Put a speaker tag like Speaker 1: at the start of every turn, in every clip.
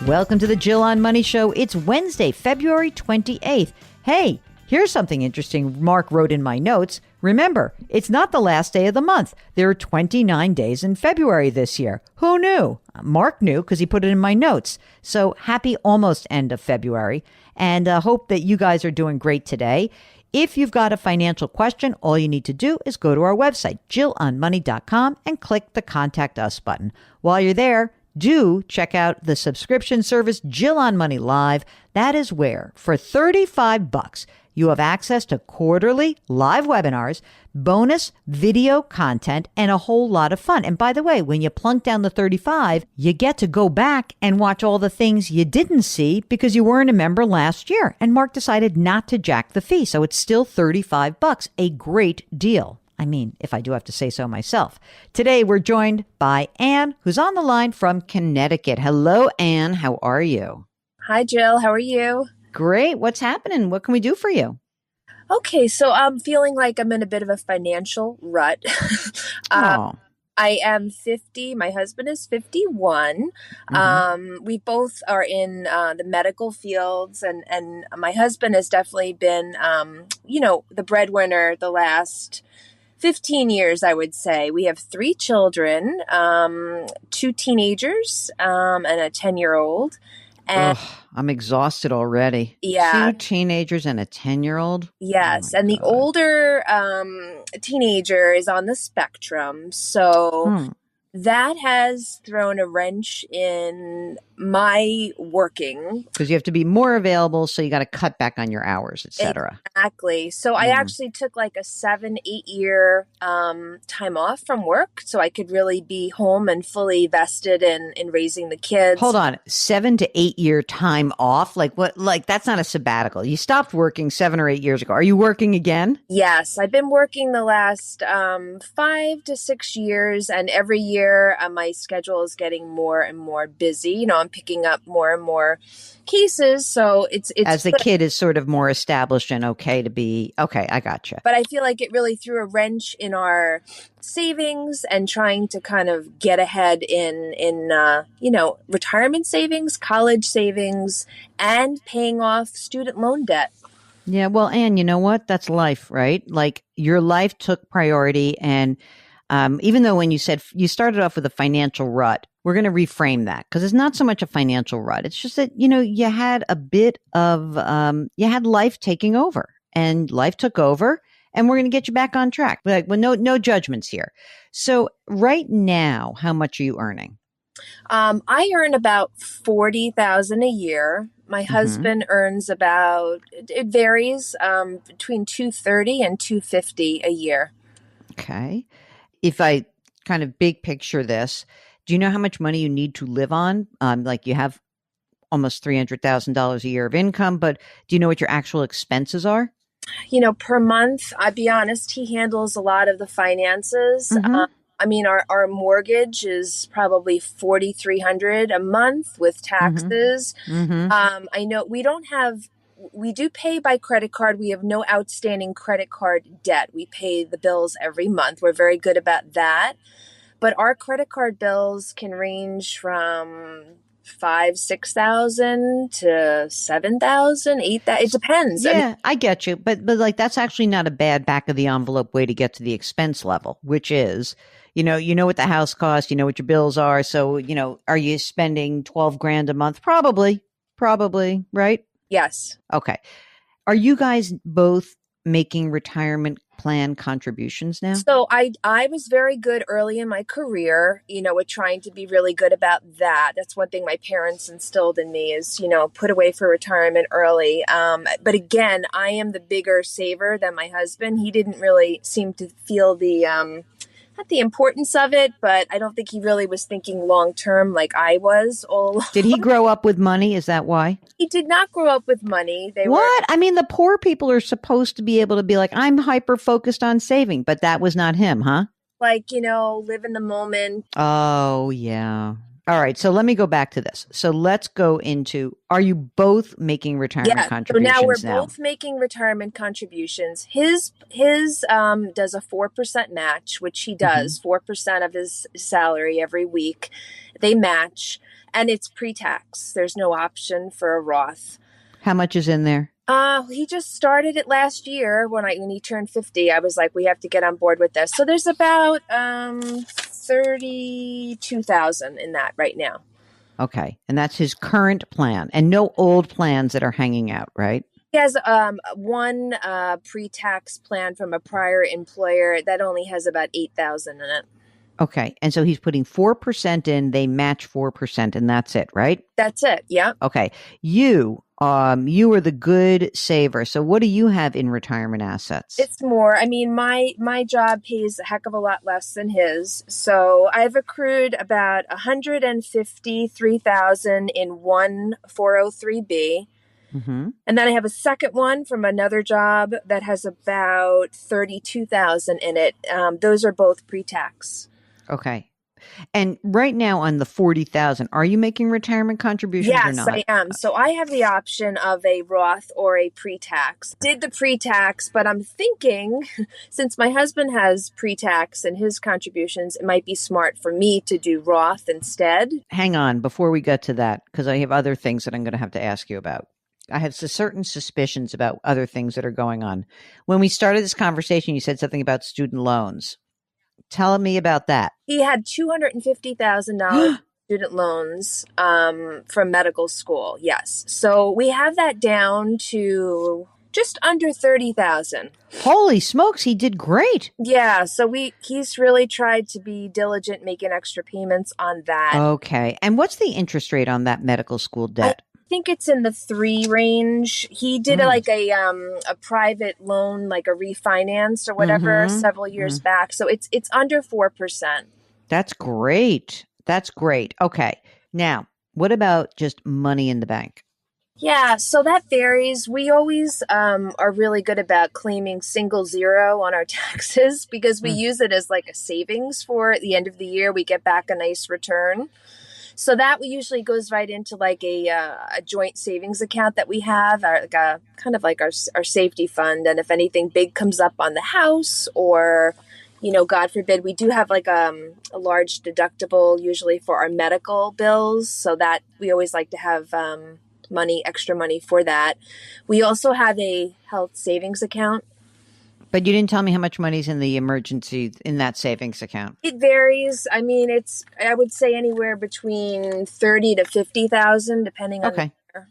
Speaker 1: Welcome to the Jill on Money Show. It's Wednesday, February 28th. Hey, here's something interesting Mark wrote in my notes. Remember, it's not the last day of the month. There are 29 days in February this year. Who knew? Mark knew because he put it in my notes. So happy almost end of February, and hope that you guys are doing great today. If you've got a financial question, all you need to do is go to our website, jillonmoney.com, and click the Contact Us button. While you're there, do check out the subscription service Jill on Money Live. That is where, for $35, you have access to quarterly live webinars, bonus video content, and a whole lot of fun. And by the way, when you plunk down the 35, you get to go back and watch all the things you didn't see because you weren't a member last year. And Mark decided not to jack the fee, so it's still $35, a great deal. I mean, if I do have to say so myself. Today, we're joined by Anne, who's on the line from Connecticut. Hello, Anne. How are you?
Speaker 2: Hi, Jill. How are you?
Speaker 1: Great. What's happening? What can we do for you?
Speaker 2: Okay, so I'm feeling like I'm in a bit of a financial rut. I am 50. My husband is 51. We both are in the medical fields, and my husband has definitely been, the breadwinner the last 15 years, I would say. We have 3 children, 2 teenagers, and a 10-year-old. And
Speaker 1: I'm exhausted already.
Speaker 2: Yeah.
Speaker 1: 2 teenagers and a 10-year-old?
Speaker 2: Yes.
Speaker 1: Oh,
Speaker 2: and the older teenager is on the spectrum. So that has thrown a wrench in my working.
Speaker 1: Because you have to be more available, so you got to cut back on your hours, et cetera.
Speaker 2: Exactly. So I actually took like a 7-8 year time off from work so I could really be home and fully vested in raising the kids.
Speaker 1: Hold on. 7 to 8 year time off? Like what? Like that's not a sabbatical. You stopped working 7 or 8 years ago. Are you working again?
Speaker 2: Yes. I've been working the last 5 to 6 years, and every year my schedule is getting more and more busy. You know, I'm picking up more and more cases. So it's
Speaker 1: as the kid is sort of more established and okay to be okay. I gotcha.
Speaker 2: But I feel like it really threw a wrench in our savings and trying to kind of get ahead in retirement savings, college savings, and paying off student loan debt.
Speaker 1: Yeah. Well, Anne, you know what? That's life, right? Like your life took priority. And even though when you said you started off with a financial rut, we're going to reframe that because it's not so much a financial rut. It's just that, you had a bit of, you had life taking over, and life took over, and we're going to get you back on track. Like, well, no judgments here. So right now, how much are you earning?
Speaker 2: I earn about $40,000 a year. My husband earns about, it varies, between $230,000 and $250,000 a year.
Speaker 1: Okay. If I kind of big picture this, do you know how much money you need to live on? Like you have almost $300,000 a year of income, but do you know what your actual expenses are?
Speaker 2: Per month, I'll be honest, he handles a lot of the finances. Our mortgage is probably $4,300 a month with taxes. I know we do pay by credit card. We have no outstanding credit card debt. We pay the bills every month. We're very good about that. But our credit card bills can range from $5,000-$6,000 to $7,000, $8,000. It depends.
Speaker 1: Yeah, I get you. But like that's actually not a bad back of the envelope way to get to the expense level, which is, you know what the house costs, you know what your bills are. So, are you spending $12,000 a month? Probably, right?
Speaker 2: Yes.
Speaker 1: Okay. Are you guys both making retirement plan contributions now?
Speaker 2: So I was very good early in my career, with trying to be really good about that. That's one thing my parents instilled in me is, put away for retirement early. But again, I am the bigger saver than my husband. He didn't really seem to feel not the importance of it, but I don't think he really was thinking long term like I was all along.
Speaker 1: Did he grow up with money? Is that why?
Speaker 2: He did not grow up with money.
Speaker 1: What? I mean, the poor people are supposed to be able to be like, I'm hyper focused on saving, but that was not him, huh?
Speaker 2: Like, live in the moment.
Speaker 1: Oh, yeah. All right. So let me go back to this. So let's go into, are you both making retirement
Speaker 2: Yeah. So now we're
Speaker 1: contributions now?
Speaker 2: both making retirement contributions. His does a 4% match, which he
Speaker 1: Hmm.
Speaker 2: does 4% of his salary every week. They match, and it's pre-tax. There's no option for a Roth.
Speaker 1: How much is in there?
Speaker 2: He just started it last year when he turned 50. I was like, we have to get on board with this. So there's about 32,000 in that right now.
Speaker 1: Okay. And that's his current plan and no old plans that are hanging out, right?
Speaker 2: He has one pre-tax plan from a prior employer that only has about 8,000 in it.
Speaker 1: Okay. And so he's putting 4% in, they match 4%, and that's it, right?
Speaker 2: That's it. Yep.
Speaker 1: Okay. You are the good saver. So what do you have in retirement assets?
Speaker 2: It's more. I mean, my job pays a heck of a lot less than his. So I've accrued about 153,000 in one 403b.
Speaker 1: Mm-hmm.
Speaker 2: And then I have a second one from another job that has about 32,000 in it. Those are both pre-tax.
Speaker 1: Okay. And right now on the 40,000, are you making retirement contributions or
Speaker 2: Yes,
Speaker 1: not?
Speaker 2: I am. So I have the option of a Roth or a pre-tax. Did the pre-tax, but I'm thinking since my husband has pre-tax and his contributions, it might be smart for me to do Roth instead.
Speaker 1: Hang on before we get to that, because I have other things that I'm going to have to ask you about. I have certain suspicions about other things that are going on. When we started this conversation, you said something about student loans. Tell me about that.
Speaker 2: He had $250,000 student loans from medical school. Yes. So we have that down to just under 30,000.
Speaker 1: Holy smokes, he did great.
Speaker 2: Yeah, so he's really tried to be diligent making extra payments on that.
Speaker 1: Okay. And what's the interest rate on that medical school
Speaker 2: I
Speaker 1: debt?
Speaker 2: think it's in the 3 range. He did like a private loan, like a refinance or whatever
Speaker 1: Mm-hmm.
Speaker 2: several years back. So it's under 4%.
Speaker 1: That's great. That's great. Okay. Now, what about just money in the bank?
Speaker 2: Yeah, so that varies. We always are really good about claiming single zero on our taxes because we
Speaker 1: Mm.
Speaker 2: use it as like a savings for at the end of the year. We get back a nice return. So that usually goes right into like a joint savings account that we have, like a kind of like our safety fund. And if anything big comes up on the house, or God forbid, we do have like a large deductible usually for our medical bills. So that we always like to have extra money for that. We also have a health savings account.
Speaker 1: But you didn't tell me how much money's in the emergency in that savings account.
Speaker 2: It varies. I mean, I would say anywhere between 30 to 50,000, depending on the
Speaker 1: Okay.
Speaker 2: year.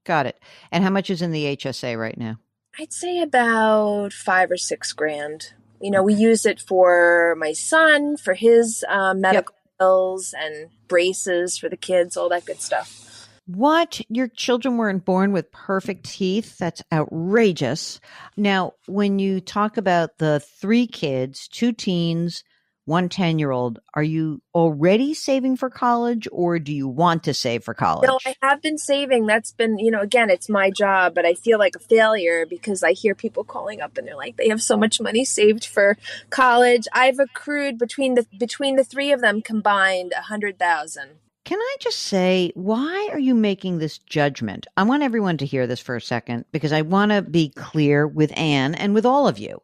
Speaker 1: Got it. And how much is in the HSA right now?
Speaker 2: I'd say about 5 or 6 grand. We use it for my son, for his medical bills and braces for the kids, all that good stuff.
Speaker 1: What? Your children weren't born with perfect teeth? That's outrageous. Now, when you talk about the 3 kids, 2 teens, 1 10-year-old, are you already saving for college or do you want to save for
Speaker 2: No, I
Speaker 1: college?
Speaker 2: have been saving. That's been, again, it's my job, but I feel like a failure because I hear people calling up and they're like, they have so much money saved for college. I've accrued between the 3 of them combined 100,000.
Speaker 1: Can I just say, why are you making this judgment? I want everyone to hear this for a second because I want to be clear with Anne and with all of you.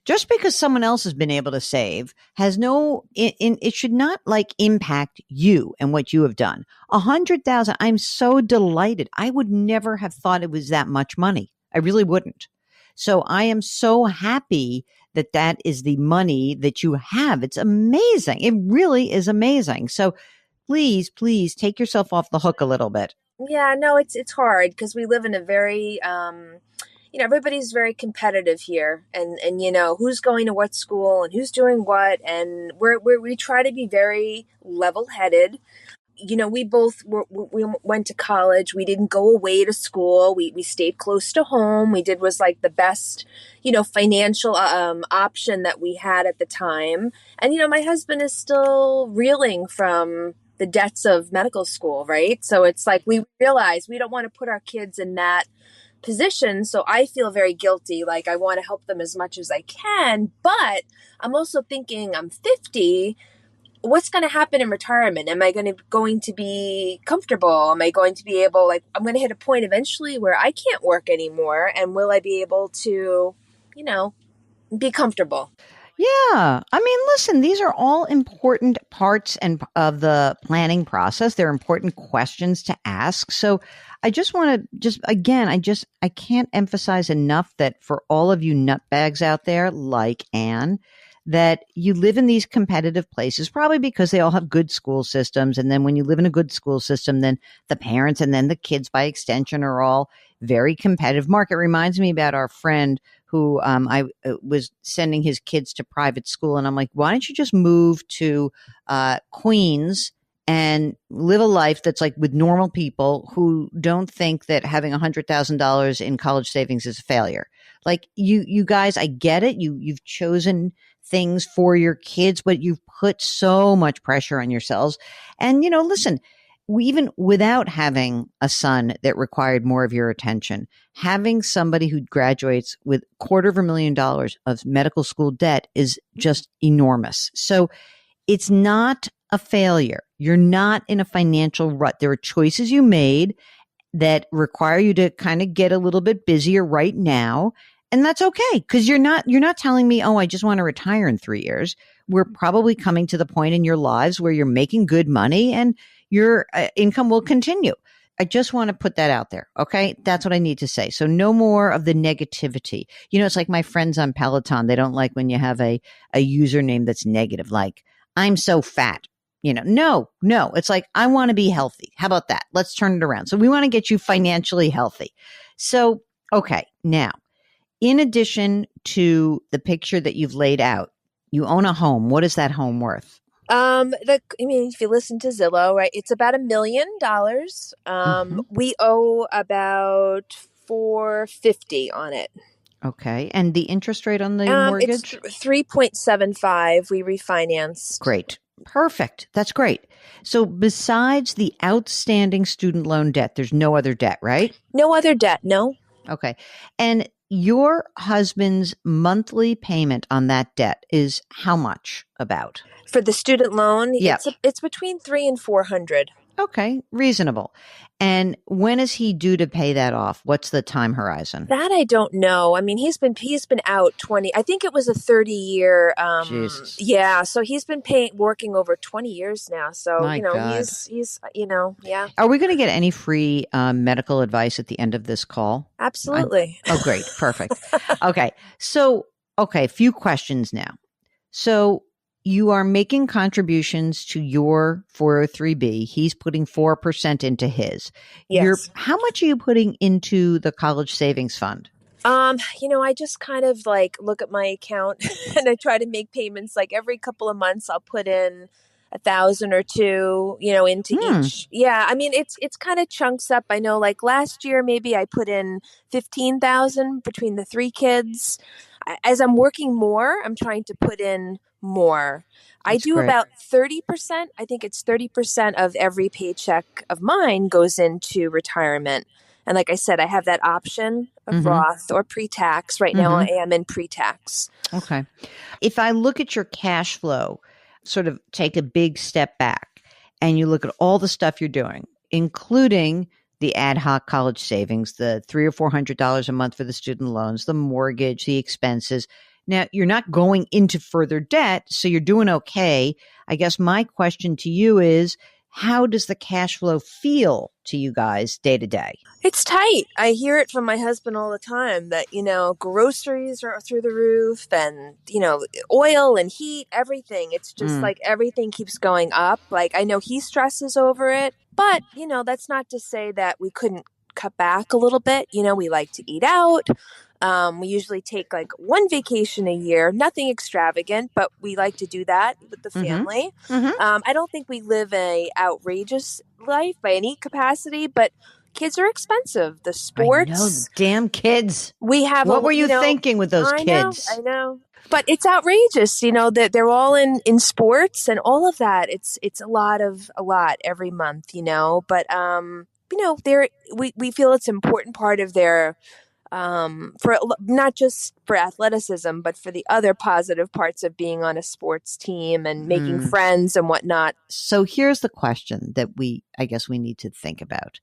Speaker 1: Just because someone else has been able to save has it should not like impact you and what you have done. 100,000. I'm so delighted. I would never have thought it was that much money. I really wouldn't. So I am so happy that that is the money that you have. It's amazing. It really is amazing. So please, please take yourself off the hook a little bit.
Speaker 2: Yeah, no, it's hard because we live in a very everybody's very competitive here, and who's going to what school and who's doing what, and we try to be very level-headed. We both we went to college. We didn't go away to school. We stayed close to home. We did was like the best, financial option that we had at the time. And my husband is still reeling from the debts of medical school, right? So it's like we realize we don't want to put our kids in that position. So I feel very guilty. Like I want to help them as much as I can, but I'm also thinking I'm 50. what's going to happen in retirement? Am I going to be comfortable? Am I going to be able, like, I'm going to hit a point eventually where I can't work anymore, and will I be able to, you know, be comfortable?
Speaker 1: Yeah. I mean, listen, these are all important parts and of the planning process. They're important questions to ask. So I just want to just again, I can't emphasize enough that for all of you nutbags out there like Anne, that you live in these competitive places, probably because they all have good school systems. And then when you live in a good school system, then the parents and then the kids by extension are all very competitive. Mark, it reminds me about our friend who I was sending his kids to private school. And I'm like, why don't you just move to Queens and live a life that's like with normal people who don't think that having $100,000 in college savings is a failure. Like you guys, I get it. You've chosen things for your kids, but you've put so much pressure on yourselves. And, listen, even without having a son that required more of your attention, having somebody who graduates with $250,000 of medical school debt is just enormous. So it's not a failure. You're not in a financial rut. There are choices you made that require you to kind of get a little bit busier right now. And that's okay, because you're not telling me, oh, I just want to retire in 3 years. We're probably coming to the point in your lives where you're making good money and your income will continue. I just want to put that out there. Okay. That's what I need to say. So no more of the negativity. It's like my friends on Peloton. They don't like when you have a username that's negative, like I'm so fat. No. It's like, I want to be healthy. How about that? Let's turn it around. So we want to get you financially healthy. So, okay. Now, in addition to the picture that you've laid out, you own a home. What is that home worth?
Speaker 2: If you listen to Zillow, right, it's about $1 million. We owe about 450 on it.
Speaker 1: Okay. And the interest rate on the mortgage?
Speaker 2: It's 3.75. We refinanced.
Speaker 1: Great. Perfect. That's great. So besides the outstanding student loan debt, there's no other debt, right?
Speaker 2: No other debt. No.
Speaker 1: Okay. And your husband's monthly payment on that debt is how much about?
Speaker 2: For the student loan,
Speaker 1: Yep.
Speaker 2: it's between 300 and 400.
Speaker 1: Okay, reasonable. And when is he due to pay that off? What's the time horizon?
Speaker 2: That I don't know. I mean, he's been out 20. I think it was a 30-year.
Speaker 1: Jesus.
Speaker 2: Yeah. So he's been working over 20 years now. So
Speaker 1: My God.
Speaker 2: he's yeah.
Speaker 1: Are we going to get any free medical advice at the end of this call?
Speaker 2: Absolutely.
Speaker 1: Oh, great, perfect. Okay, so a few questions now. So you are making contributions to your 403B. He's putting 4% into his.
Speaker 2: Yes.
Speaker 1: How much are you putting into the college savings fund?
Speaker 2: I just kind of like look at my account and I try to make payments. Like every couple of months, I'll put in 1,000 or two, into each. Yeah. I mean, it's kind of chunks up. I know like last year, maybe I put in 15,000 between the three kids. As I'm working more, I'm trying to put in more. I do
Speaker 1: great.
Speaker 2: About 30%. I think it's 30% of every paycheck of mine goes into retirement. And like I said, I have that option of Roth or pre-tax. Right now, I am in pre-tax.
Speaker 1: Okay. If I look at your cash flow, sort of take a big step back, and you look at all the stuff you're doing, including the ad hoc college savings, the $300 or $400 a month for the student loans, the mortgage, the expenses. Now, you're not going into further debt, so you're doing okay. I guess my question to you is, how does the cash flow feel to you guys day to day?
Speaker 2: It's tight. I hear it from my husband all the time that, groceries are through the roof and, oil and heat, everything. It's just like everything keeps going up. Like I know he stresses over it, but, that's not to say that we couldn't cut back a little bit. We like to eat out. We usually take like one vacation a year, nothing extravagant, but we like to do that with the family. I don't think we live a outrageous life by any capacity, but kids are expensive. The sports.
Speaker 1: I know, the damn kids.
Speaker 2: We have.
Speaker 1: What were you thinking with those kids?
Speaker 2: I know. But it's outrageous, that they're all in sports and all of that. It's a lot every month, but we feel it's an important part of their for not just for athleticism, but for the other positive parts of being on a sports team and making friends and whatnot.
Speaker 1: So here's the question that I guess we need to think about.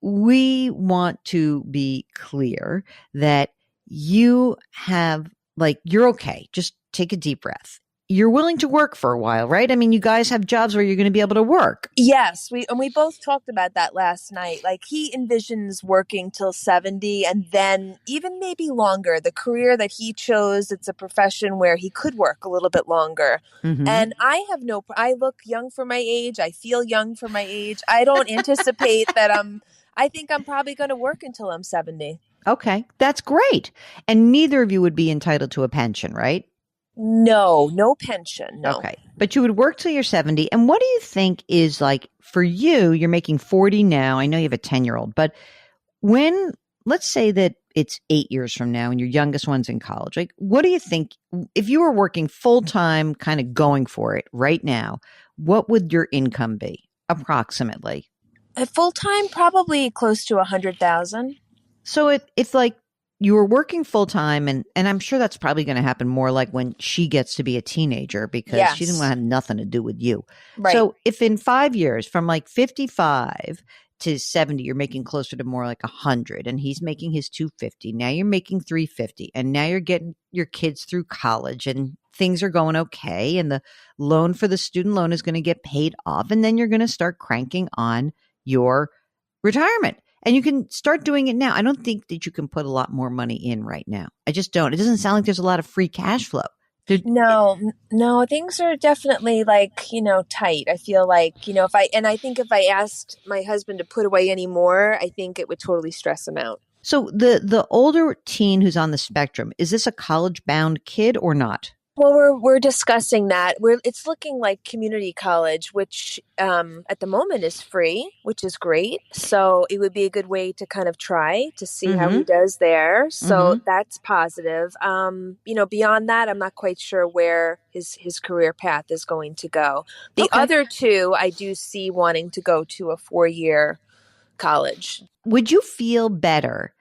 Speaker 1: We want to be clear that you have, like, you're okay. Just take a deep breath. You're willing to work for a while, right? I mean, you guys have jobs where you're going to be able to work.
Speaker 2: Yes, we both talked about that last night. Like, he envisions working till 70 and then even maybe longer. The career that he chose, it's a profession where he could work a little bit longer. And I have I look young for my age. I feel young for my age. I don't anticipate that I think I'm probably going to work until I'm 70.
Speaker 1: Okay, that's great. And neither of you would be entitled to a pension, right?
Speaker 2: No pension. No.
Speaker 1: Okay. But you would work till you're 70. And what do you think is, like, for you, you're making 40 now. I know you have a 10-year-old, but let's say that it's 8 years from now and your youngest one's in college, like, what do you think if you were working full time, kind of going for it right now, what would your income be approximately?
Speaker 2: At full time, probably close to 100,000.
Speaker 1: So if like you were working full time, and I'm sure that's probably going to happen more like when she gets to be a teenager, because she didn't want to have nothing to do with you.
Speaker 2: Right.
Speaker 1: So if in 5 years, from like 55 to 70, you're making closer to more like 100, and he's making his 250. Now you're making 350, and now you're getting your kids through college, and things are going okay, and the loan for the student loan is going to get paid off, and then you're going to start cranking on your retirement. And you can start doing it now. I don't think that you can put a lot more money in right now. I just don't. It doesn't sound like there's a lot of free cash flow.
Speaker 2: No, things are definitely, like, tight. I feel like, I think if I asked my husband to put away any more, I think it would totally stress him out.
Speaker 1: So the older teen who's on the spectrum, is this a college-bound kid or not?
Speaker 2: Well, we're discussing that. It's looking like community college, which at the moment is free, which is great. So it would be a good way to kind of try to see how he does there. So that's positive. Beyond that, I'm not quite sure where his career path is going to go. The other two, I do see wanting to go to a 4-year college.
Speaker 1: Would you feel better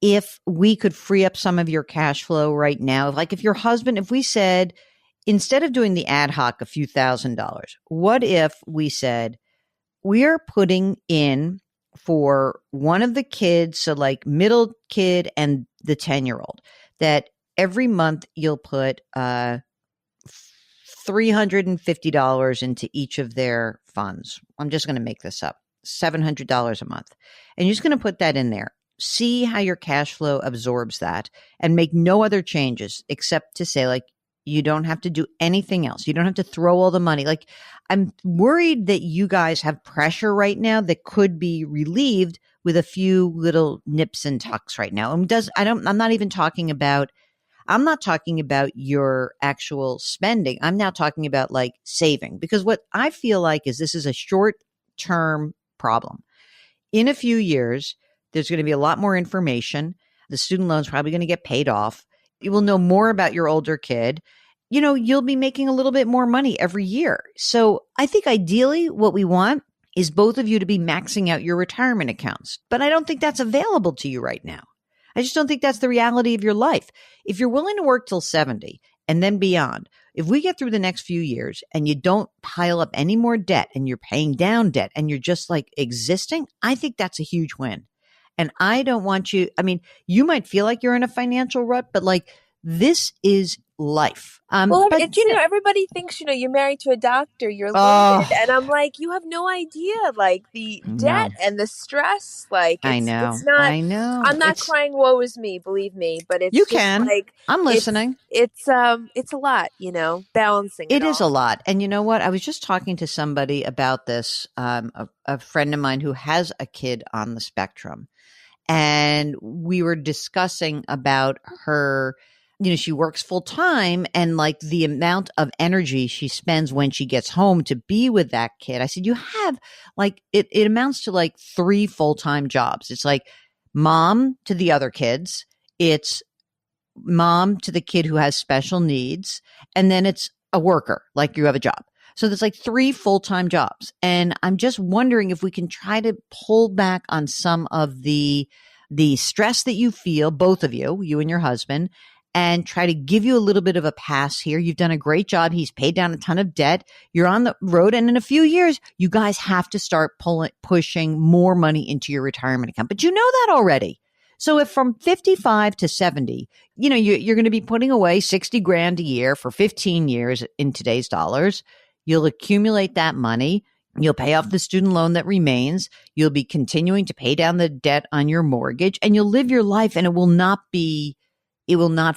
Speaker 1: if we could free up some of your cash flow right now? Like, if we said, instead of doing the ad hoc a few $1,000s, what if we said, we're putting in for one of the kids, so like middle kid and the 10-year-old, that every month you'll put $350 into each of their funds. I'm just going to make this up, $700 a month. And you're just going to put that in there. See how your cash flow absorbs that, and make no other changes except to say, like, you don't have to do anything else. You don't have to throw all the money. Like, I'm worried that you guys have pressure right now that could be relieved with a few little nips and tucks right now. I'm not talking about your actual spending. I'm now talking about, like, saving, because what I feel like is this is a short-term problem. In a few years, there's going to be a lot more information. The student loan's probably going to get paid off. You will know more about your older kid. You'll be making a little bit more money every year. So I think ideally what we want is both of you to be maxing out your retirement accounts. But I don't think that's available to you right now. I just don't think that's the reality of your life. If you're willing to work till 70 and then beyond, if we get through the next few years and you don't pile up any more debt and you're paying down debt and you're just, like, existing, I think that's a huge win. And I don't want you, I mean, you might feel like you're in a financial rut, but, like, this is life.
Speaker 2: But everybody thinks, you're married to a doctor, you're loaded. And I'm like, you have no idea, like, the debt and the stress. Like,
Speaker 1: I know.
Speaker 2: I'm not crying, woe is me, believe me, but it's
Speaker 1: you
Speaker 2: just
Speaker 1: can.
Speaker 2: Like,
Speaker 1: I'm listening.
Speaker 2: It's a lot, balancing it
Speaker 1: is a lot. And you know what? I was just talking to somebody about this, a friend of mine who has a kid on the spectrum. And we were discussing about her, she works full time, and, like, the amount of energy she spends when she gets home to be with that kid. I said, you have, like, it amounts to like 3 full-time jobs. It's like mom to the other kids. It's mom to the kid who has special needs. And then it's a worker, like you have a job. So there's like 3 full-time jobs. And I'm just wondering if we can try to pull back on some of the the stress that you feel, both of you and your husband, and try to give you a little bit of a pass here. You've done a great job. He's paid down a ton of debt. You're on the road. And in a few years, you guys have to start pushing more money into your retirement account. But you know that already. So if from 55 to 70, you're going to be putting away 60 grand a year for 15 years in today's dollars, you'll accumulate that money. You'll pay off the student loan that remains. You'll be continuing to pay down the debt on your mortgage, and you'll live your life, and it will not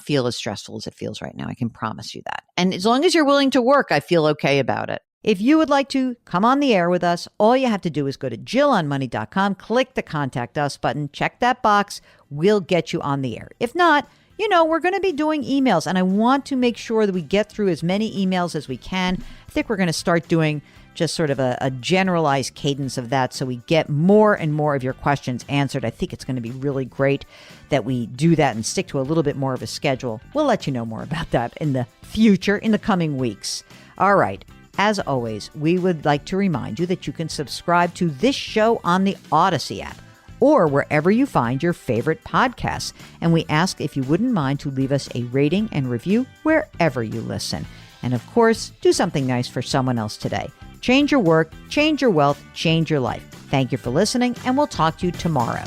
Speaker 1: feel as stressful as it feels right now. I can promise you that. And as long as you're willing to work, I feel okay about it. If you would like to come on the air with us, all you have to do is go to JillOnMoney.com, click the Contact Us button, check that box. We'll get you on the air. If not, we're going to be doing emails, and I want to make sure that we get through as many emails as we can. I think we're going to start doing just sort of a generalized cadence of that so we get more and more of your questions answered. I think it's going to be really great that we do that and stick to a little bit more of a schedule. We'll let you know more about that in the future, in the coming weeks. All right. As always, we would like to remind you that you can subscribe to this show on the Odyssey app or wherever you find your favorite podcasts. And we ask if you wouldn't mind to leave us a rating and review wherever you listen. And of course, do something nice for someone else today. Change your work, change your wealth, change your life. Thank you for listening, and we'll talk to you tomorrow.